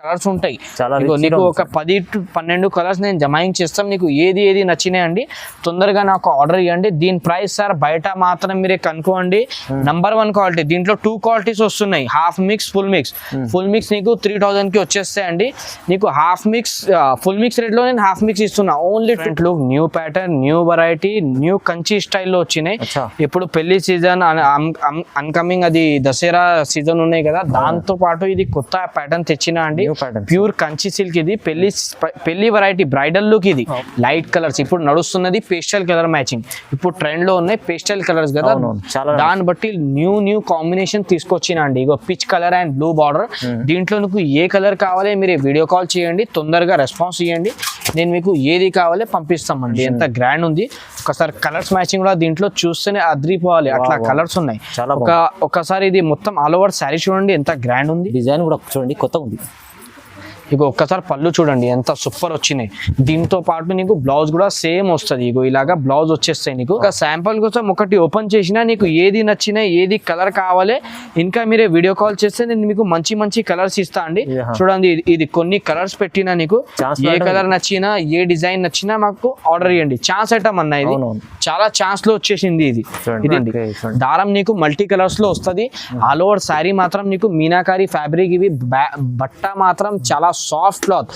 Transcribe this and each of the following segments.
Colours ఉంటాయి. నీకు ఒక 10 to 12 కలర్స్ నేను జమాయింగ్ చేస్తాం. నీకు ఏది నచ్చినాయి అండి తొందరగా నాకు ఆర్డర్ ఇవ్వండి. దీని ప్రైస్ సార్ బయట మాత్రం మీరే కనుక్కోండి. Number 1 quality. దీంట్లో 2 క్వాలిటీస్ వస్తున్నాయి, half mix, full mix. Full mix నీకు 3000 కి వచ్చేస్తాయండి. నీకు half mix full mix rate లో నేను హాఫ్ మిక్స్ ఇస్తున్నా. Only look, new pattern, new variety, new Kanchi స్టైల్లో వచ్చినాయి. ఇప్పుడు పెళ్లి సీజన్ అన్కమింగ్, అది దసరా సీజన్ ఉన్నాయి కదా, దాంతో పాటు ఇది కొత్త ప్యాటర్న్ తెచ్చినా అండి. Pure Kanchi silk. ఇది పెళ్లి వెరైటీ, బ్రైడల్ లుక్. ఇది లైట్ కలర్స్. ఇప్పుడు నడుస్తున్నది పేస్టల్ కలర్ మ్యాచింగ్. ఇప్పుడు ట్రెండ్ లో ఉన్నాయి పేస్టల్ కలర్స్ కదా, దాన్ని బట్టి న్యూ కాంబినేషన్ తీసుకొచ్చినా అండి. ఇగో peach colour and blue border. దీంట్లో మీకు ఏ కలర్ కావాలి మీరు వీడియో కాల్ చేయండి, తొందరగా రెస్పాన్స్ ఇవ్వండి, నేను మీకు ఏది కావాలి పంపిస్తామండి. ఎంత గ్రాండ్ ఉంది. ఒకసారి కలర్స్ మ్యాచింగ్ కూడా దీంట్లో చూస్తేనే అద్రిపోవాలి, అట్లా కలర్స్ ఉన్నాయి. ఒకసారి ఇది మొత్తం ఆల్ ఓవర్ శారీ చూడండి ఎంత గ్రాండ్ ఉంది. డిజైన్ కూడా చూడండి కొత్తగా ఉంది. ఇగో ఒక్కసారి పళ్ళు చూడండి ఎంత సూపర్ వచ్చినాయి. దీంతో పాటు నీకు బ్లౌజ్ కూడా సేమ్ వస్తుంది. ఇగో ఇలాగా బ్లౌజ్ వచ్చేస్తాయి. నీకు ఒక శాంపుల్ కోసం ఒకటి ఓపెన్ చేసినా నీకు ఏది నచ్చినా, ఏది కలర్ కావాలి ఇంకా మీరే వీడియో కాల్ చేస్తే నేను మీకు మంచి కలర్స్ ఇస్తా అండి. చూడండి ఇది కొన్ని కలర్స్ పెట్టినా నీకు ఏ కలర్ నచ్చినా, ఏ డిజైన్ నచ్చినా మాకు ఆర్డర్ ఇవ్వండి. ఛాన్స్ ఐటమ్ అన్న, ఇది చాలా ఛాన్స్ లో వచ్చేసింది. ఇది దారం నీకు మల్టీ కలర్స్ లో వస్తుంది. ఆల్ ఓవర్ శారీ మాత్రం నీకు మీనాకారి ఫ్యాబ్రిక్. ఇవి బట్ట మాత్రం చాలా సాఫ్ట్ క్లాత్,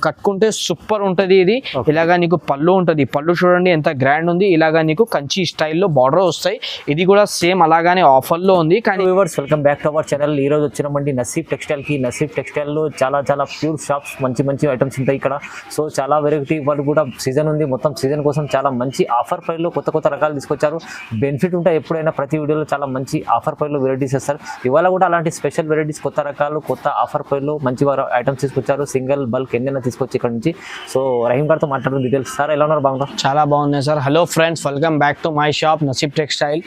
కట్టుకుంటే సూపర్ ఉంటది. ఇది ఇలాగా నీకు పళ్ళు ఉంటది. పళ్ళు చూడండి ఎంత గ్రాండ్ ఉంది. ఇలాగా నీకు కంచి స్టైల్లో బార్డర్ వస్తాయి. ఇది కూడా సేమ్ అలాగానే ఆఫర్ లో ఉంది. కానీ viewers, welcome back to our channel. ఈ రోజు వచ్చినామండి నసీబ్ టెక్స్టైల్ కి. నసీబ్ టెక్స్టైల్ లో చాలా ప్యూర్ షాప్స్, మంచి ఐటమ్స్ ఉంటాయి ఇక్కడ. సో చాలా వెరైటీ వాళ్ళు కూడా సీజన్ ఉంది. మొత్తం సీజన్ కోసం చాలా మంచి ఆఫర్ ప్రైస్ లో కొత్త రకాలు తీసుకొచ్చారు. బెనిఫిట్ ఉంటాయి ఎప్పుడైనా, ప్రతి వీడియోలో చాలా మంచి ఆఫర్ ప్రైస్ లో వెరైటీస్ ఇస్తారు. ఇవాళ కూడా అలాంటి స్పెషల్ వెరైటీస్, కొత్త రకాలు, కొత్త ఆఫర్ ప్రైస్ లో మంచి ఐటమ్స్ తీసుకొచ్చారు. సింగిల్ బల్క్ ఎన్నైనా తీసుకొచ్చి ఇక్కడ నుంచి. సో రహీం గారితో మాట్లాడుతున్న డీటెయిల్స్. సార్ ఎలా ఉన్నారు? బాగున్నారు? చాలా బాగున్నాయి sir. Hello friends, welcome back to my shop నసీబ్ textile.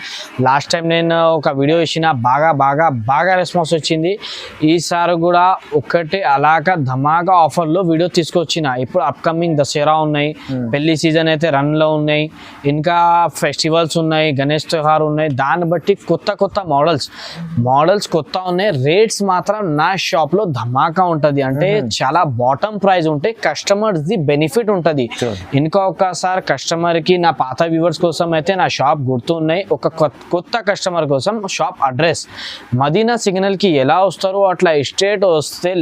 Last time నేను ఒక వీడియో ఇచ్చిన, బాగా రెస్పాన్స్ వచ్చింది. ఈసారి కూడా ఒకటి అలాగా ధమాకా ఆఫర్లో వీడియో తీసుకొచ్చిన. ఇప్పుడు అప్కమింగ్ దసరా ఉన్నాయి, పెళ్లి సీజన్ అయితే రన్ లో ఉన్నాయి, ఇంకా ఫెస్టివల్స్ ఉన్నాయి, గణేష్ త్యోహార్ ఉన్నాయి. దాన్ని బట్టి కొత్త మోడల్స్ కొత్త ఉన్నాయి. రేట్స్ మాత్రం నా షాప్ లో ధమాకా ఉంటది. అంటే చాలా బాటమ్ ప్రైస్ ఉంటాయి. కస్టమర్స్ ది బెనిఫిట్ ఉంటది. ఇంకొకసారి కస్టమర్ కి, నా పాత వ్యూవర్స్ కోసం అయితే నా షాప్ గుర్తు ఉన్నాయి. ఒక కొత్త కస్టమర్ కోసం షాప్ అడ్రస్ మదీనా సిగ్నల్ కి ఎలా వస్తారో అట్లా స్ట్రేట్ వస్తే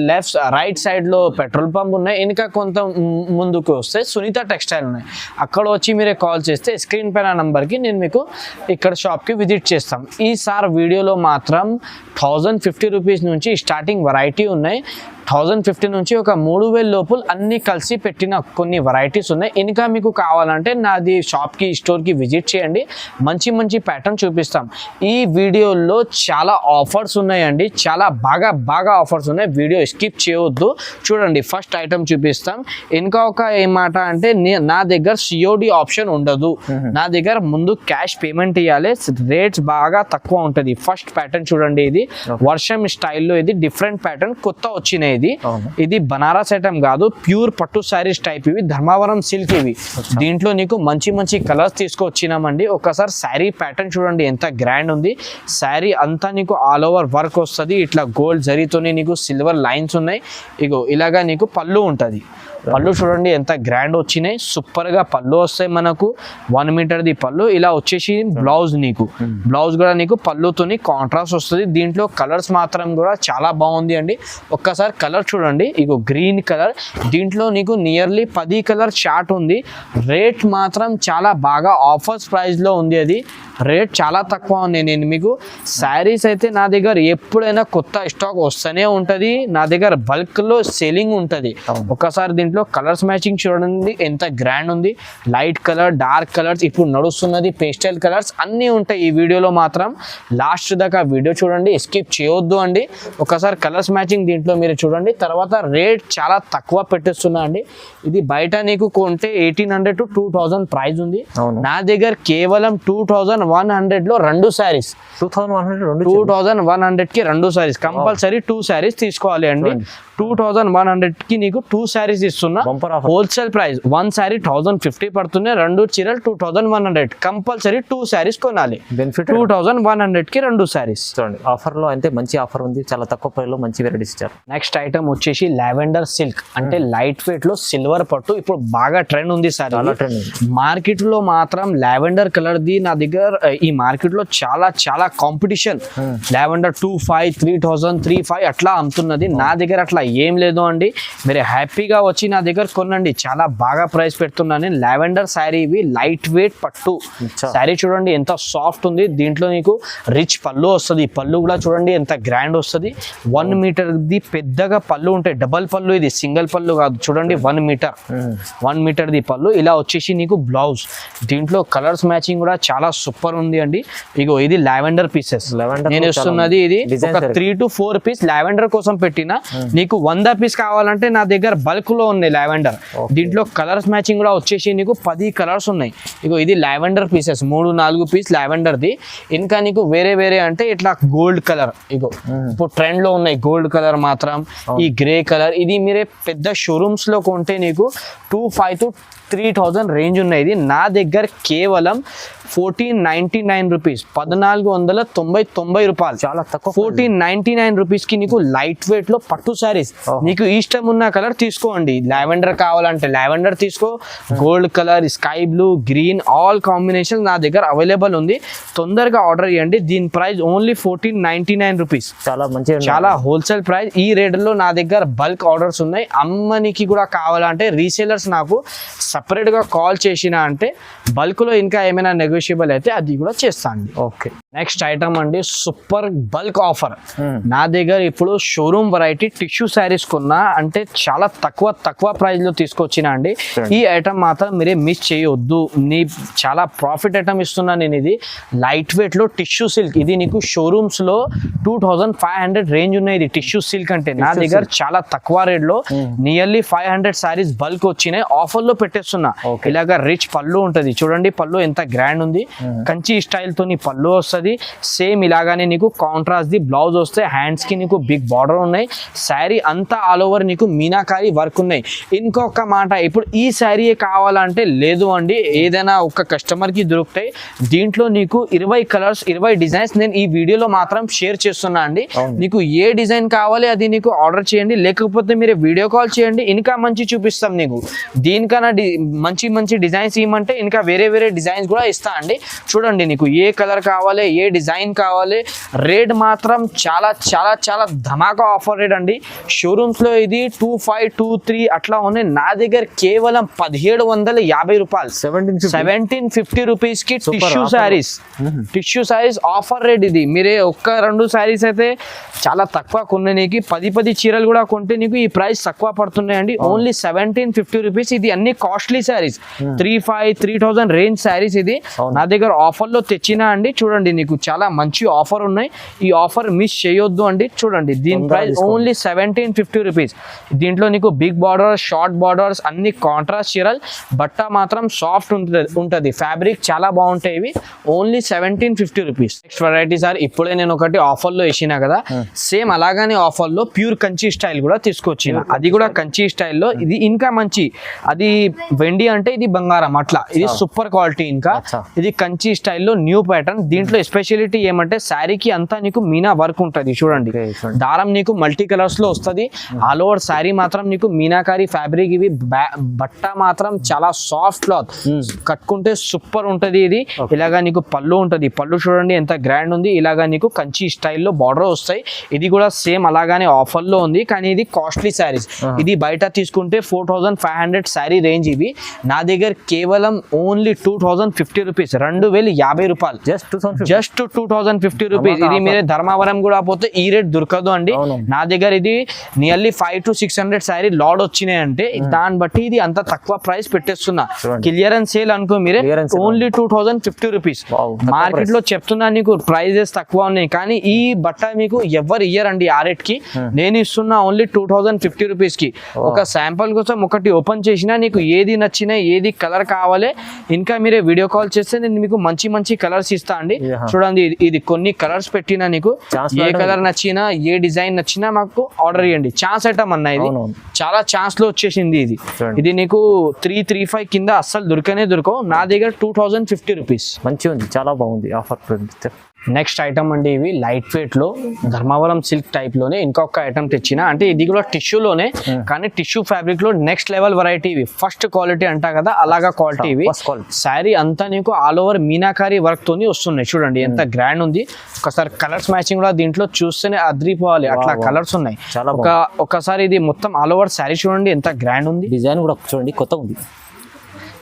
రైట్ సైడ్ లో పెట్రోల్ పంప్ ఉన్నాయి. ఇంకా కొంత ముందుకు వస్తే సునీత టెక్స్టైల్ ఉన్నాయి. అక్కడ వచ్చి మీరే కాల్ చేస్తే స్క్రీన్ పైన నంబర్ కి నేను మీకు ఇక్కడ షాప్ కి విజిట్ చేస్తాం. ఈసారి వీడియోలో మాత్రం 1050 రూపీస్ నుంచి స్టార్టింగ్ వెరైటీ ఉన్నాయి. 1050 నుంచి ఒక 3000 లోపు అన్ని కలిసి పెట్టిన కొన్ని వెరైటీస్ ఉన్నాయి. ఇంకా మీకు కావాలంటే నాది షాప్కి, స్టోర్కి విజిట్ చేయండి. మంచి ప్యాటర్న్ చూపిస్తాం. ఈ వీడియోలో చాలా ఆఫర్స్ ఉన్నాయండి, చాలా బాగా ఆఫర్స్ ఉన్నాయి. వీడియో స్కిప్ చేయవద్దు, చూడండి. ఫస్ట్ ఐటమ్ చూపిస్తాం. ఇంకా ఒక ఏమాట అంటే నా దగ్గర COD ఆప్షన్ ఉండదు. నా దగ్గర ముందు క్యాష్ పేమెంట్ ఇవ్వాలి. రేట్స్ బాగా తక్కువ ఉంటుంది. ఫస్ట్ ప్యాటర్న్ చూడండి. ఇది వర్షం స్టైల్లో, ఇది డిఫరెంట్ ప్యాటర్న్, కొత్త వచ్చినాయి. ఇది బనారస్ ఐటమ్ కాదు, ప్యూర్ పట్టు శారీస్ టైప్. ఇవి ధర్మవరం సిల్క్. ఇవి దీంట్లో నీకు మంచి కలర్స్ తీసుకొచ్చినామండి. ఒకసారి శారీ ప్యాటర్న్ చూడండి ఎంత గ్రాండ్ ఉంది. శారీ అంతా నీకు ఆల్ ఓవర్ వర్క్ వస్తుంది. ఇట్లా గోల్డ్ జరీతోనే నీకు సిల్వర్ లైన్స్ ఉన్నాయి. ఇగో ఇలాగా నీకు పళ్ళు ఉంటుంది. పళ్ళు చూడండి ఎంత గ్రాండ్ వచ్చినాయి. సూపర్ గా పళ్ళు వస్తాయి మనకు. 1 మీటర్ది పళ్ళు. ఇలా వచ్చేసి బ్లౌజ్, నీకు బ్లౌజ్ కూడా నీకు పళ్ళుతోని కాంట్రాస్ట్ వస్తుంది. దీంట్లో కలర్స్ మాత్రం కూడా చాలా బాగుంది అండి. ఒక్కసారి కలర్ చూడండి. ఇగో గ్రీన్ కలర్. దీంట్లో నీకు నియర్లీ 10 కలర్ చార్ట్ ఉంది. రేట్ మాత్రం చాలా బాగా ఆఫర్స్ ప్రైస్ లో ఉంది. అది రేట్ చాలా తక్కువ ఉంది. నేను మీకు శారీస్ అయితే నా దగ్గర ఎప్పుడైనా కొత్త స్టాక్ వస్తూనే ఉంటుంది. నా దగ్గర బల్క్ లో సెల్లింగ్ ఉంటుంది. ఒకసారి దీంట్లో కలర్స్ మ్యాచింగ్ చూడండి ఎంత గ్రాండ్ ఉంది. లైట్ కలర్, డార్క్ కలర్స్, ఇప్పుడు నడుస్తున్నది పేస్టల్ కలర్స్ అన్నీ ఉంటాయి. ఈ వీడియోలో మాత్రం లాస్ట్ దాకా వీడియో చూడండి, స్కిప్ చేయొద్దు అండి. ఒకసారి కలర్స్ మ్యాచింగ్ దీంట్లో మీరు చూడండి. తర్వాత రేట్ చాలా తక్కువ పెట్టిస్తున్నా అండి. ఇది బయట నీకు కొంటే 1800 to 2000 ప్రైస్ ఉంది. నా దగ్గర కేవలం 2100 2100 లో 2 శారీస్ 2100 కి 2 శారీస్ కంపల్సరీ 2 శారీస్ తీసుకోవాలి అండి. 2100 కి నీకు 2 శారీస్ ఇస్తున్నా. హోల్సేల్ ప్రైస్ 1 శారీ 1050 పడుతున్నాయి. 2 చీరలు 2100 కంపల్సరీ 2 శారీస్ కొనాలి. బెనిఫిట్ 2100 కి 2 శారీస్. చూడండి ఆఫర్ లో అయితే మంచి ఆఫర్ ఉంది, చాలా తక్కువ ప్రైస్ లో మంచి వెరైటీస్ ఇచ్చారు. నెక్స్ట్ ఐటమ్ వచ్చేసి లావెండర్ సిల్క్ అంటే లైట్ వెయిట్ లో సిల్వర్ పట్టు. ఇప్పుడు బాగా ట్రెండ్ ఉంది సార్. మార్కెట్ లో మాత్రం లావెండర్ కలర్ ది నా దగ్గర ఈ మార్కెట్ లో చాలా కాంపిటీషన్. లావెండర్ 2500 3000 3500 అట్లా అమ్ముతున్నది. నా దగ్గర అట్లా ఏం లేదు అండి. మీరు హ్యాపీగా వచ్చి నా దగ్గర కొనండి. చాలా బాగా ప్రైస్ పెడుతున్నాను. లావెండర్ శారీ ఇవి లైట్ వెయిట్ పట్టు శారీ చూడండి ఎంత సాఫ్ట్ ఉంది. దీంట్లో నీకు రిచ్ పళ్ళు వస్తుంది. పళ్ళు కూడా చూడండి ఎంత గ్రాండ్ వస్తుంది. 1 మీటర్ ది పెద్దగా పళ్ళు ఉంటాయి. డబల్ పళ్ళు, ఇది సింగిల్ పళ్ళు కాదు. చూడండి 1 మీటర్ ది పళ్ళు. ఇలా వచ్చేసి నీకు బ్లౌజ్. దీంట్లో కలర్స్ మ్యాచింగ్ కూడా చాలా సూపర్ ఉంది అండి. ఇగో ఇది లావెండర్ పీసెస్. నేను ఇస్తున్నది ఇది ఒక 3 to 4 పీస్ లావెండర్ కోసం పెట్టిన. నీకు 100 పీస్ కావాలంటే నా దగ్గర బల్క్ లో ఉంది లావెండర్. దీంట్లో కలర్స్ మ్యాచింగ్ కూడా వచ్చేసి నీకు 10 కలర్స్ ఉన్నాయి. ఇగో ఇది లావెండర్ పీసెస్ 3-4 పీస్ లావెండర్ ది. ఇంకా నీకు వేరే అంటే ఇట్లా గోల్డ్ కలర్. ఇగో ఇప్పుడు ట్రెండ్ లో ఉన్నాయి గోల్డ్ కలర్ మాత్రం. ఈ గ్రే కలర్ ఇది మీరే పెద్ద షోరూమ్స్ లో కొంటే నీకు 2500 to 3000 రేంజ్ ఉన్నాయి. ఇది నా దగ్గర కేవలం 1499 రూపీస్, 1490 రూపాయలు. చాలా తక్కువ. 1499 రూపీస్ కి నీకు లైట్ వెయిట్ లో పట్టు శారీస్. నీకు ఇష్టం ఉన్న కలర్ తీసుకోండి. లావెండర్ కావాలంటే లావెండర్ తీసుకో, gold colour, sky blue, green all combination నా దగ్గర అవైలబుల్ ఉంది. తొందరగా ఆర్డర్ చేయండి. దీని ప్రైస్ ఓన్లీ 1499 రూపీస్. చాలా మంచి, చాలా హోల్సేల్ ప్రైస్. ఈ రేట్ లో నా దగ్గర బల్క్ ఆర్డర్స్ ఉన్నాయి. అమ్మనికి కూడా కావాలంటే రీసేలర్స్ నాకు సపరేట్ గా కాల్ చేసిన అంటే బల్క్ లో ఇంకా ఏమైనా నెగోషియబుల్ అయితే అది కూడా చేస్తాను. ఓకే. నెక్స్ట్ ఐటమ్ అండి సూపర్ బల్క్ ఆఫర్. నా దగ్గర ఇప్పుడు షోరూమ్ వెరైటీ టిష్యూ శారీస్ కొన్నా అంటే చాలా తక్కువ ప్రైస్ లో తీసుకొచ్చిన అండి. ఈ ఐటమ్ మాత్రం మీరే మిస్ చేయొద్దు. చాలా ప్రాఫిట్ ఐటమ్ ఇస్తున్నా నేను. ఇది లైట్ వెయిట్ లో టిష్యూ సిల్క్. ఇది నీకు షోరూమ్స్ లో 2500 రేంజ్ ఉన్నాయి. ఇది టిష్యూ సిల్క్ అంటే నా దగ్గర చాలా తక్కువ రేట్ లో నియర్లీ 500 శారీస్ బల్క్ వచ్చినాయి. ఆఫర్ లో పెట్టేస్తున్నా. ఇలాగా రిచ్ పళ్ళు ఉంటది. చూడండి పళ్ళు ఎంత గ్రాండ్ ఉంది. కంచి స్టైల్ తో నీ పళ్ళు వస్తుంది. సేమ్ ఇలాగానే నీకు కాంట్రాస్ట్ ది బ్లౌజ్ వస్తే హ్యాండ్స్ కి నీకు బిగ్ బార్డర్ ఉన్నాయి. శారీ అంతా ఆల్ ఓవర్ నీకు మీనాకారి వర్క్ ఉన్నాయి. ఇంకొక మాట, ఇప్పుడు ఈ శారీ కావాలంటే లేదు అండి, ఏదైనా ఒక కస్టమర్ కి దొరుకుతాయి. దీంట్లో నీకు 20 కలర్స్ 20 డిజైన్స్ నేను ఈ వీడియోలో మాత్రం షేర్ చేస్తున్నా అండి. నీకు ఏ డిజైన్ కావాలి అది నీకు ఆర్డర్ చేయండి, లేకపోతే మీరు వీడియో కాల్ చేయండి. ఇంకా మంచి చూపిస్తాం నీకు. దీనికన్నా మంచి డిజైన్స్ ఇవ్వమంటే ఇంకా వేరే డిజైన్స్ కూడా ఇస్తా అండి. చూడండి నీకు ఏ కలర్ కావాలి, ఏ డిజైన్ కావాలి. రేట్ మాత్రం చాలా ధమాకా ఆఫర్ రేట్ అండి. షోరూమ్స్ లో ఇది 2523 అట్లా ఉన్నాయి. నా దగ్గర కేవలం 1750 రూపాయలు, 1750 రూపీస్ కి టిష్యూ శారీస్ ఆఫర్ రేట్. ఇది మీరే 1-2 శారీస్ అయితే చాలా తక్కువ కొన్న నీకు 10 చీరలు కూడా కొంటే నీకు ఈ ప్రైస్ తక్కువ పడుతున్నాయండి. Only 1750 rupees. ఇది అన్ని కాస్ట్లీ శారీస్ 3000 రేంజ్ శారీస్. ఇది నా దగ్గర ఆఫర్ లో తెచ్చినా అండి. చూడండి నీకు చాలా మంచి ఆఫర్ ఉన్నాయి. ఈ ఆఫర్ మిస్ చేయొద్దు అండి. చూడండి దీని ప్రైస్ ఓన్లీ 1750 రూపీస్. దీంట్లో నీకు బిగ్ బార్డర్, షార్ట్ బార్డర్స్ అన్ని కాంట్రాస్ట్ చీరలు. బట్ట మాత్రం సాఫ్ట్ ఉంటది. ఫ్యాబ్రిక్ చాలా బాగుంటాయి. ఇవి only 1750 rupees. Next variety sir, ఇప్పుడే నేను ఒకటి ఆఫర్ లో వేసినా కదా, సేమ్ అలాగానే ఆఫర్ లో ప్యూర్ కంచి స్టైల్ కూడా తీసుకొచ్చిన. అది కూడా కంచి స్టైల్లో. ఇది ఇంకా మంచి, అది వెండి అంటే ఇది బంగారం అట్లా. ఇది సూపర్ క్వాలిటీ. ఇంకా ఇది కంచి స్టైల్లో న్యూ ప్యాటర్న్. దీంట్లో స్పెషాలిటీ ఏమంటే శారీకి అంతా నీకు మీనా వర్క్ ఉంటది. చూడండి దారం నీకు మల్టీ కలర్స్ లో వస్తుంది. ఆల్ ఓవర్ శారీ మాత్రం నీకు మీనాకారి ఫ్యాబ్రిక్. ఇవి బట్ట మాత్రం చాలా సాఫ్ట్ క్లాత్, కట్టుకుంటే సూపర్ ఉంటది. ఇది ఇలాగా నీకు పళ్ళు ఉంటది. పళ్ళు చూడండి ఎంత గ్రాండ్ ఉంది. ఇలాగా నీకు కంచి స్టైల్లో బార్డర్ వస్తాయి. ఇది కూడా సేమ్ అలాగానే ఆఫర్ లో ఉంది, కానీ ఇది కాస్ట్లీ శారీస్. ఇది బయట తీసుకుంటే 4500 శారీ రేంజ్. ఇవి నా దగ్గర కేవలం ఓన్లీ 2050 రూపీస్, 2050 రూపాయలు. Just 2050 rupees. ఇది మీరే ధర్మవరం కూడా పోతే ఈ రేట్ దొరకదు అండి. నా దగ్గర ఇది నియర్లీ 500 to 600 శారీ లాడ్ వచ్చినాయి అంటే దాన్ని బట్టి ఇది అంత తక్కువ ప్రైస్ పెట్టేస్తున్నా. క్లియరెన్స్ సేల్ అనుకో మీరే. Only 2050 rupees. మార్కెట్ లో చెప్తున్నా నీకు ప్రైజెస్ తక్కువ ఉన్నాయి, కానీ ఈ బట్ట మీకు ఎవరు ఇయ్యరండి ఆ రేట్ కి. నేను ఇస్తున్నా ఓన్లీ 2050 రూపీస్ కి. ఒక శాంపుల్ కోసం ఒకటి ఓపెన్ చేసినా నీకు ఏది ఏది నచ్చినా ఏది కలర్ కావాలి ఇంకా మీరే వీడియో కాల్ చేస్తే నేను మీకు మంచి మంచి కలర్స్ ఇస్తా అండి. చూడండి ఇది కొన్ని కలర్స్ పెట్టినా నీకు ఏ కలర్ నచ్చినా ఏ డిజైన్ నచ్చినా మాకు ఆర్డర్ ఇవ్వండి. ఛాన్స్ ఐటమ్ అన్న ఇది, చాలా ఛాన్స్ లో వచ్చేసింది ఇది. ఇది నీకు 335 కింద అస్సలు దొరకవు. నా దగ్గర 2050 రూపీస్. మంచిగా ఉంది, చాలా బాగుంది ఆఫర్. నెక్స్ట్ ఐటమ్ అండి ఇవి లైట్ వెయిట్ లో ధర్మవరం సిల్క్ టైప్ లోనే ఇంకొక ఐటమ్ తెచ్చిన. అంటే ఇది కూడా టిష్యూలోనే కానీ టిష్యూ ఫ్యాబ్రిక్ లో నెక్స్ట్ లెవెల్ వెరైటీ ఇవి. ఫస్ట్ క్వాలిటీ అంటా కదా అలాగా క్వాలిటీ ఇవి. శారీ అంతా నీకు ఆల్ ఓవర్ మీనాకారి వర్క్ తోని వస్తున్నాయి. చూడండి ఎంత గ్రాండ్ ఉంది. ఒకసారి కలర్స్ మ్యాచింగ్ కూడా దీంట్లో చూస్తేనే అద్రిపోవాలి అట్లా కలర్స్ ఉన్నాయి. ఒకసారి ఇది మొత్తం ఆల్ ఓవర్ శారీ చూడండి ఎంత గ్రాండ్ ఉంది. డిజైన్ కూడా చూడండి కొత్తగా ఉంది.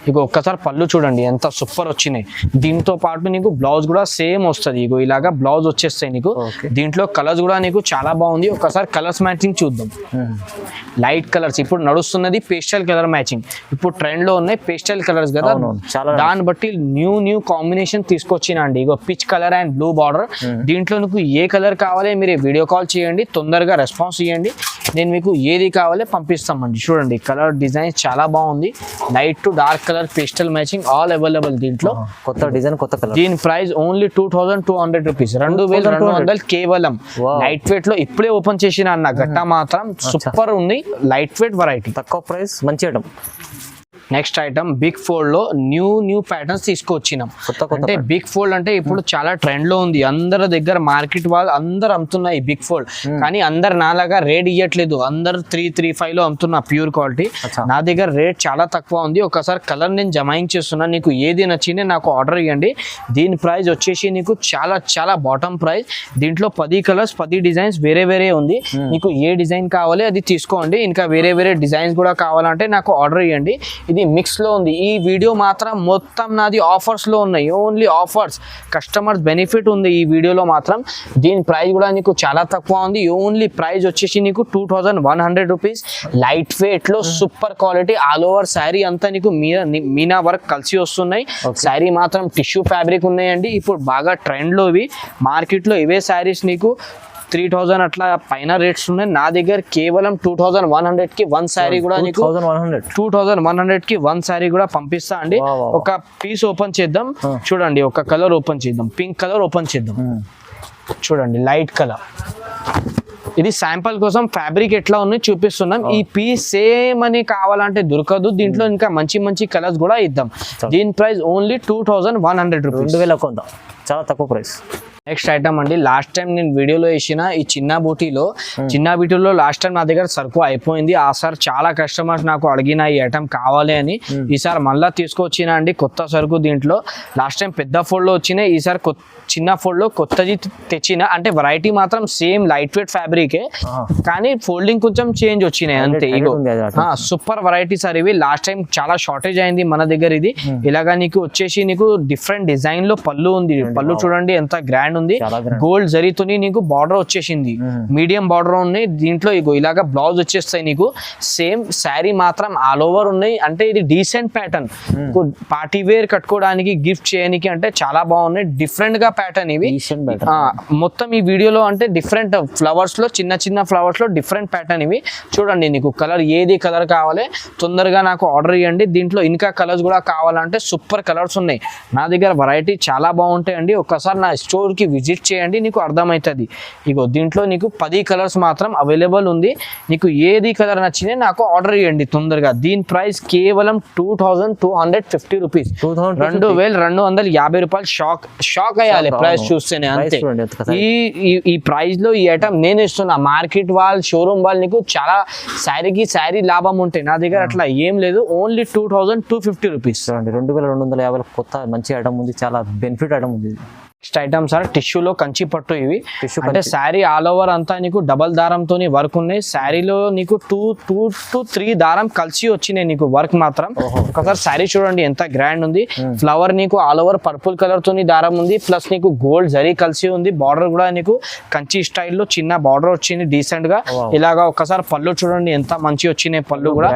ఇగో ఒక్కసారి పళ్ళు చూడండి ఎంత సూపర్ వచ్చినాయి. దీంతో పాటు నీకు బ్లౌజ్ కూడా సేమ్ వస్తుంది. ఇగో ఇలాగా బ్లౌజ్ వచ్చేస్తాయి నీకు. దీంట్లో కలర్స్ కూడా నీకు చాలా బాగుంది. ఒకసారి కలర్స్ మ్యాచింగ్ చూద్దాం. లైట్ కలర్స్ ఇప్పుడు నడుస్తున్నది పేస్టల్ కలర్ మ్యాచింగ్. ఇప్పుడు ట్రెండ్ లో ఉన్నాయి పేస్టల్ కలర్స్ కదా, దాన్ని బట్టి న్యూ కాంబినేషన్ తీసుకొచ్చిన అండి. ఇగో peach colour and blue border. దీంట్లో నీకు ఏ కలర్ కావాలి మీరు వీడియో కాల్ చేయండి, తొందరగా రెస్పాన్స్ ఇవ్వండి, నేను మీకు ఏది కావాలో పంపిస్తామండి. చూడండి కలర్ డిజైన్ చాలా బాగుంది. Light to dark colour pastel matching all available దీంట్లో. కొత్త డిజైన్ కొత్త కలర్. దీని ప్రైస్ ఓన్లీ 2200 రూపీస్, 2200 కేవలం. లైట్ వెయిట్ లో ఇప్పుడే ఓపెన్ చేసిన అన్న గట్ట మాత్రం సూపర్ ఉంది. లైట్ వెయిట్ వెరైటీ, తక్కువ ప్రైస్, మంచి item. Next item big fold లో న్యూ ప్యాటర్న్స్ తీసుకొచ్చినాం. అంటే బిగ్ ఫోల్డ్ అంటే ఇప్పుడు చాలా ట్రెండ్ లో ఉంది. అందరి దగ్గర మార్కెట్ వాళ్ళు అందరు అమ్ముతున్నాయి బిగ్ ఫోల్డ్. కానీ అందరు నాలాగా రేట్ ఇవ్వట్లేదు. అందరు 335 లో అమ్ముతున్నా ప్యూర్ క్వాలిటీ. నా దగ్గర రేట్ చాలా తక్కువ ఉంది. ఒకసారి కలర్ నేను జమాయించేస్తున్నా, నీకు ఏది నచ్చింది నాకు ఆర్డర్ ఇవ్వండి. దీని ప్రైస్ వచ్చేసి నీకు చాలా బాటమ్ ప్రైస్. దీంట్లో 10 కలర్స్ 10 డిజైన్స్ వేరే ఉంది. నీకు ఏ డిజైన్ కావాలి అది తీసుకోండి. ఇంకా వేరే డిజైన్స్ కూడా కావాలంటే నాకు ఆర్డర్ ఇవ్వండి. ఇది మిక్స్ లో ఉంది. ఈ వీడియో మాత్రం మొత్తం నాది ఆఫర్స్ లో ఉన్నాయి, ఓన్లీ ఆఫర్స్, కస్టమర్స్ బెనిఫిట్ ఉంది ఈ వీడియోలో మాత్రం. దీని ప్రైస్ కూడా నీకు చాలా తక్కువ ఉంది. ఓన్లీ ప్రైస్ వచ్చేసి నీకు 2100 రూపీస్. లైట్ వెయిట్ లో super quality all over sari అంతా నీకు మీనా వర్క్ కలిసి వస్తున్నాయి. శారీ మాత్రం టిష్యూ ఫ్యాబ్రిక్ ఉన్నాయండి. ఇప్పుడు బాగా ట్రెండ్ లో ఇవి మార్కెట్ లో ఇవే శారీస్ నీకు 3000 అట్లా పైన రేట్స్ ఉన్నాయి. నా దగ్గర కేవలం 2100 కి 1 శారీ కూడా నీకు 2100 కి 1 శారీ కూడా పంపిస్తా అండి. ఒక పీస్ ఓపెన్ చేద్దాం. చూడండి ఒక కలర్ ఓపెన్ చేద్దాం, పింక్ కలర్ ఓపెన్ చేద్దాం. చూడండి లైట్ కలర్. ఇది శాంపుల్ కోసం ఫ్యాబ్రిక్ ఎట్లా ఉన్నాయి చూపిస్తున్నాం. ఈ పీస్ సేమ్ అని కావాలంటే దొరకదు. దీంట్లో ఇంకా మంచి కలర్స్ కూడా ఇద్దాం. దీని ప్రైస్ ఓన్లీ 2100 రూపీస్, 2000 కొందాం, చాలా తక్కువ ప్రైస్. నెక్స్ట్ ఐటమ్ అండి లాస్ట్ టైం నేను వీడియోలో వేసిన ఈ చిన్న బూటీలో లాస్ట్ టైం నా దగ్గర సరుకు అయిపోయింది. ఆ సార్ చాలా కస్టమర్స్ నాకు అడిగిన ఈ ఐటమ్ కావాలి అని. ఈసారి మళ్ళీ తీసుకొచ్చిన అండి కొత్త సరుకు. దీంట్లో లాస్ట్ టైం పెద్ద ఫోల్డ్ లో వచ్చినాయి, ఈసారి చిన్న ఫోల్డ్ లో కొత్తది తెచ్చిన. అంటే వెరైటీ మాత్రం సేమ్ లైట్ వెయిట్ ఫ్యాబ్రికే కానీ ఫోల్డింగ్ కొంచెం చేంజ్ వచ్చినాయి అంతే. ఇగో సూపర్ వెరైటీ సార్ ఇవి. లాస్ట్ టైం చాలా షార్టేజ్ అయింది మన దగ్గర ఇది. ఇలాగా నీకు వచ్చేసి నీకు డిఫరెంట్ డిజైన్ లో పళ్ళు ఉంది. పళ్ళు చూడండి ఎంత గ్రాండ్ ఉంది. గోల్డ్ జరీతోని నీకు బార్డర్ వచ్చేసింది, మీడియం బార్డర్ ఉన్నాయి. దీంట్లో ఇగో ఇలాగా బ్లౌజ్ వచ్చేస్తాయి నీకు. సేమ్ శారీ మాత్రం ఆల్ ఓవర్ ఉన్నాయి. అంటే ఇది డీసెంట్ ప్యాటర్న్, పార్టీ వేర్ కట్టుకోవడానికి గిఫ్ట్ చేయడానికి అంటే చాలా బాగున్నాయి. డిఫరెంట్ గా ప్యాటర్న్ ఇవి మొత్తం ఈ వీడియోలో. అంటే డిఫరెంట్ ఫ్లవర్స్ లో చిన్న ఫ్లవర్స్ లో డిఫరెంట్ ప్యాటర్న్ ఇవి. చూడండి నీకు కలర్ ఏది కలర్ కావాలి తొందరగా నాకు ఆర్డర్ ఇవ్వండి. దీంట్లో ఇంకా కలర్స్ కూడా కావాలంటే సూపర్ కలర్స్ ఉన్నాయి. నా దగ్గర వెరైటీ చాలా బాగుంటాయండి. ఒక్కసారి నా స్టోర్ కి విజిట్ చేయండి, నీకు అర్థమవుతుంది. ఇగో దీంట్లో నీకు 10 కలర్స్ మాత్రం అవైలబుల్ ఉంది. నీకు ఏది కలర్ నచ్చినా నాకు ఆర్డర్ ఇవ్వండి తొందరగా. దీని ప్రైస్ కేవలం 2250 రూపీస్, 2250 రూపాయలు. షాక్ అయ్యాలి ప్రైస్ చూస్తేనే అంతే. ఈ ప్రైస్ లో ఈ ఐటమ్ నేను ఇస్తున్నా. మార్కెట్ వాళ్ళు షోరూమ్ వాళ్ళు నీకు చాలా శారీ లాభం ఉంటాయి. నా దగ్గర అట్లా ఏం లేదు. Only 2250 rupees. 2250 కొత్త మంచి ఐటమ్ ఉంది, చాలా బెనిఫిట్ ఐటమ్ ఉంది. నెక్స్ట్ ఐటమ్ సార్ టిష్యూలో కంచి పట్టు ఇవి. అంటే శారీ ఆల్ ఓవర్ అంతా నీకు డబల్ దారంతో వర్క్ ఉన్నాయి. శారీలో నీకు 2 to 3 దారం కలిసి వచ్చినాయి నీకు వర్క్ మాత్రం. ఒకసారి శారీ చూడండి ఎంత గ్రాండ్ ఉంది. ఫ్లవర్ నీకు ఆల్ ఓవర్ పర్పుల్ కలర్ తోని దారం ఉంది, ప్లస్ నీకు గోల్డ్ జరీ కలిసి ఉంది. బార్డర్ కూడా నీకు కంచి స్టైల్లో చిన్న బార్డర్ వచ్చింది డీసెంట్ గా. ఇలాగా ఒకసారి పళ్ళు చూడండి ఎంత మంచి వచ్చినాయి. పళ్ళు కూడా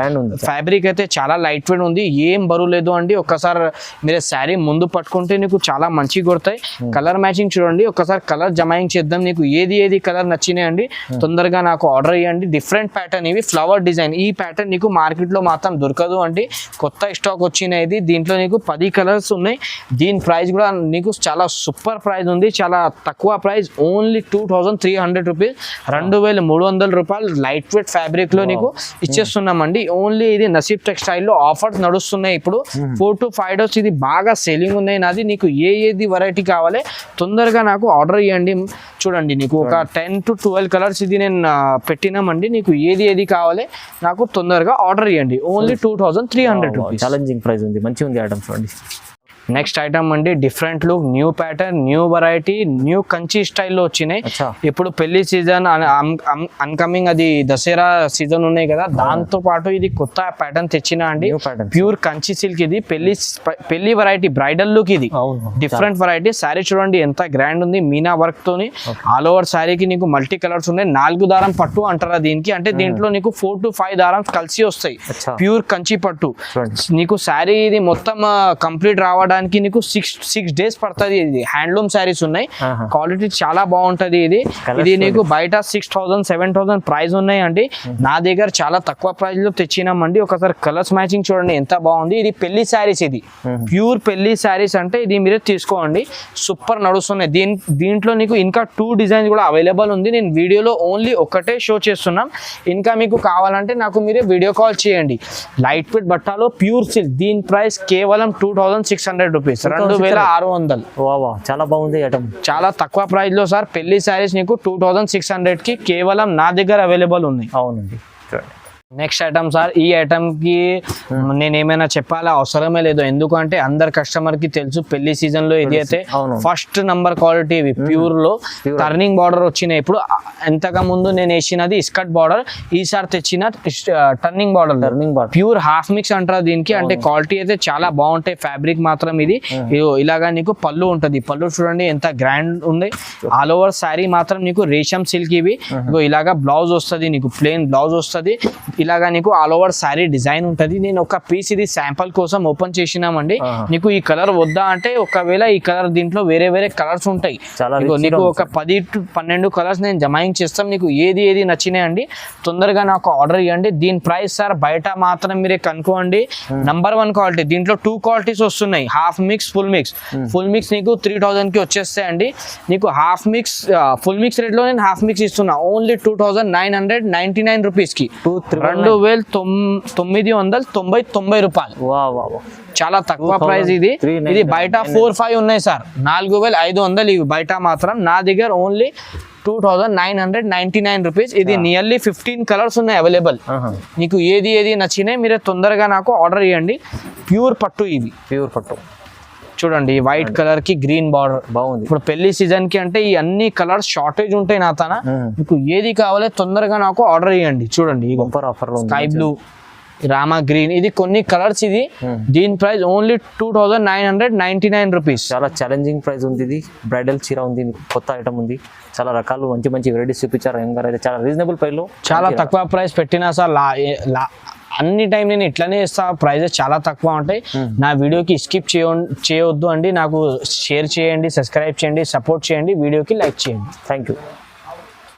ఫ్యాబ్రిక్ అయితే చాలా లైట్ వెయిట్ ఉంది, ఏం బరువు లేదు అండి. ఒక్కసారి మీరు శారీ ముందు పట్టుకుంటే నీకు చాలా మంచి కొడతాయి. కలర్ మ్యాచింగ్ చూడండి, ఒకసారి కలర్ జమాయింగ్ చేద్దాం. నీకు ఏది కలర్ నచ్చినాయండి తొందరగా నాకు ఆర్డర్ ఇవ్వండి. డిఫరెంట్ ప్యాటర్న్ ఇవి, ఫ్లవర్ డిజైన్. ఈ ప్యాటర్న్ నీకు మార్కెట్ లో మాత్రం దొరకదు అండి, కొత్త స్టాక్ వచ్చినది. దీంట్లో నీకు 10 కలర్స్ ఉన్నాయి. దీని ప్రైస్ కూడా నీకు చాలా సూపర్ ప్రైస్ ఉంది, చాలా తక్కువ ప్రైస్, ఓన్లీ 2300 రూపీస్, 2300 రూపాయలు. లైట్ వెయిట్ ఫ్యాబ్రిక్ లో నీకు ఇచ్చేస్తున్నామండి. ఓన్లీ ఇది నసీబ్ టెక్స్టైల్ లో ఆఫర్స్ నడుస్తున్నాయి ఇప్పుడు. 4 to 5 డేస్ ఇది బాగా సేలింగ్ ఉన్నాయి నాది. నీకు ఏది వెరైటీ కావాలి తొందరగా నాకు ఆర్డర్ ఇవ్వండి. చూడండి నీకు ఒక 10 to 12 కలర్స్ ఇది నేను పెట్టినామండి. నీకు ఏది కావాలి నాకు తొందరగా ఆర్డర్ ఇవ్వండి. Only 2300 rupees. ఛాలెంజింగ్ ప్రైస్ ఉంది, మంచిగా ఉంది ఐటమ్ చూడండి. నెక్స్ట్ ఐటమ్ అండి, different look, new pattern, new variety, new Kanchi స్టైల్లో వచ్చినాయి. ఇప్పుడు పెళ్లి సీజన్ అన్కమింగ్, అది దసరా సీజన్ ఉన్నాయి కదా, దాంతో పాటు ఇది కొత్త ప్యాటర్న్ తెచ్చిన అండి. ప్యూర్ కంచి సిల్క్ ఇది, పెళ్లి వెరైటీ, బ్రైడల్ లుక్ ఇది, డిఫరెంట్ వెరైటీ. శారీ చూడండి ఎంత గ్రాండ్ ఉంది, మీనా వర్క్ తోని ఆల్ ఓవర్ శారీకి నీకు మల్టీ కలర్స్ ఉన్నాయి. 4 దారం పట్టు అంటారా దీనికి, అంటే దీంట్లో నీకు 4 to 5 దారం కలిసి వస్తాయి. ప్యూర్ కంచి పట్టు నీకు శారీ ఇది మొత్తం కంప్లీట్ రావడానికి నీకు 6 డేస్ పడుతుంది. ఇది హ్యాండ్లూమ్ శారీస్ ఉన్నాయి, క్వాలిటీ చాలా బాగుంటది. ఇది నీకు బయట 6000 7000 ప్రైస్ ఉన్నాయి అండి, నా దగ్గర చాలా తక్కువ ప్రైస్ లో తెచ్చినామండి. ఒకసారి కలర్స్ మ్యాచింగ్ చూడండి ఎంత బాగుంది. ఇది పెళ్లి శారీస్, ఇది ప్యూర్ పెళ్లి శారీస్ అంటే ఇది మీరే తీసుకోండి, సూపర్ నడుస్తున్నాయి. దీంట్లో నీకు ఇంకా 2 డిజైన్స్ కూడా అవైలబుల్ ఉంది. నేను వీడియోలో ఓన్లీ ఒకటే షో చేస్తున్నాం, ఇంకా మీకు కావాలంటే నాకు మీరే వీడియో కాల్ చేయండి. లైట్ వెయిట్ బట్టాలో ప్యూర్ సిల్క్, దీని ప్రైస్ కేవలం 2600 రూపీస్, 2600. చాలా బాగుంది ఐటమ్, చాలా తక్కువ ప్రైస్ లో సార్. పెళ్లి శారీస్ నీకు 2600 కి కేవలం నా దగ్గర అవైలబుల్ ఉన్నాయి. అవునండి. నెక్స్ట్ ఐటమ్ సార్, ఈ ఐటమ్ కి నేను ఏమైనా చెప్పాలా అవసరమే లేదు, ఎందుకంటే అందరు కస్టమర్ కి తెలుసు పెళ్లి సీజన్ లో ఇది అయితే ఫస్ట్ నంబర్ క్వాలిటీ. ఇవి ప్యూర్ లో టర్నింగ్ బార్డర్ వచ్చినాయి. ఇప్పుడు ఎంతగా ముందు నేను వేసినది స్కర్ట్ బార్డర్, ఈసారి తెచ్చిన turning border, pure half mix అంటారు దీనికి. అంటే క్వాలిటీ అయితే చాలా బాగుంటాయి, ఫ్యాబ్రిక్ మాత్రం ఇది ఇలాగా నీకు పళ్ళు ఉంటది. పళ్ళు చూడండి ఎంత గ్రాండ్ ఉంది. ఆల్ ఓవర్ శారీ మాత్రం నీకు రేషం సిల్క్ ఇవి. ఇలాగా బ్లౌజ్ వస్తుంది, నీకు ప్లెయిన్ బ్లౌజ్ వస్తుంది. ఇలాగా నీకు ఆల్ ఓవర్ శారీ డిజైన్ ఉంటది. నేను ఒక పీస్ ఇది శాంపుల్ కోసం ఓపెన్ చేసినామండి. నీకు ఈ కలర్ వద్దా అంటే, ఒకవేళ ఈ కలర్ దీంట్లో వేరే కలర్స్ ఉంటాయి, నీకు ఒక 10 to 12 కలర్స్ నేను జమాయింగ్ చేస్తాం. నీకు ఏది నచ్చినాయి అండి తొందరగా నాకు ఆర్డర్ ఇవ్వండి. దీని ప్రైస్ సార్ బయట మాత్రం మీరే కనుక్కోండి, నంబర్ 1 క్వాలిటీ. దీంట్లో 2 క్వాలిటీస్ వస్తున్నాయి, half mix, full mix. Full mix నీకు 3000 కి వచ్చేస్తాయండి. నీకు half mix, full mix rate లో నేను హాఫ్ మిక్స్ ఇస్తున్నా ఓన్లీ 2999 రూపీస్ కి, 2990 రూపాయలు. చాలా తక్కువ ప్రైస్ ఇది. ఇది బయట 4-5 ఉన్నాయి సార్, 4500 ఇవి బయట మాత్రం. నా దగ్గర ఓన్లీ 2999 రూపీస్. ఇది నియర్లీ 15 కలర్స్ ఉన్నాయి అవైలబుల్. నీకు ఏది నచ్చినాయి మీరే తొందరగా నాకు ఆర్డర్ ఇవ్వండి. ప్యూర్ పట్టు ఇవి, ప్యూర్ పట్టు చూడండి, వైట్ కలర్ కి గ్రీన్ బార్డర్ బాగుంది. ఇప్పుడు పెళ్లి సీజన్ కి అంటే ఈ అన్ని కలర్స్ షార్టేజ్ ఉంటాయి నా తన. మీకు ఏది కావాలి తొందరగా నాకు ఆర్డర్ ఇవ్వండి. చూడండి స్కై బ్లూ, రామా గ్రీన్, ఇది కొన్ని కలర్స్. ఇది దీని ప్రైస్ ఓన్లీ 2999 రూపీస్. చాలా ఛాలెంజింగ్ ప్రైస్ ఉంది. ఇది బ్రైడల్ చీర ఉంది, కొత్త ఐటమ్ ఉంది, చాలా రకాలు మంచి వెరైటీస్ చూపించారు. అయితే చాలా రీజనబుల్ ప్రైస్ లో, చాలా తక్కువ ప్రైస్ పెట్టినా సార్. అన్ని టైం నేను ఇట్లానే ఇస్తా, ప్రైజెస్ చాలా తక్కువ ఉంటాయి. నా వీడియోకి స్కిప్ చేయవద్దు అండి, నాకు షేర్ చేయండి, సబ్స్క్రైబ్ చేయండి, సపోర్ట్ చేయండి, వీడియోకి లైక్ చేయండి. Thank you.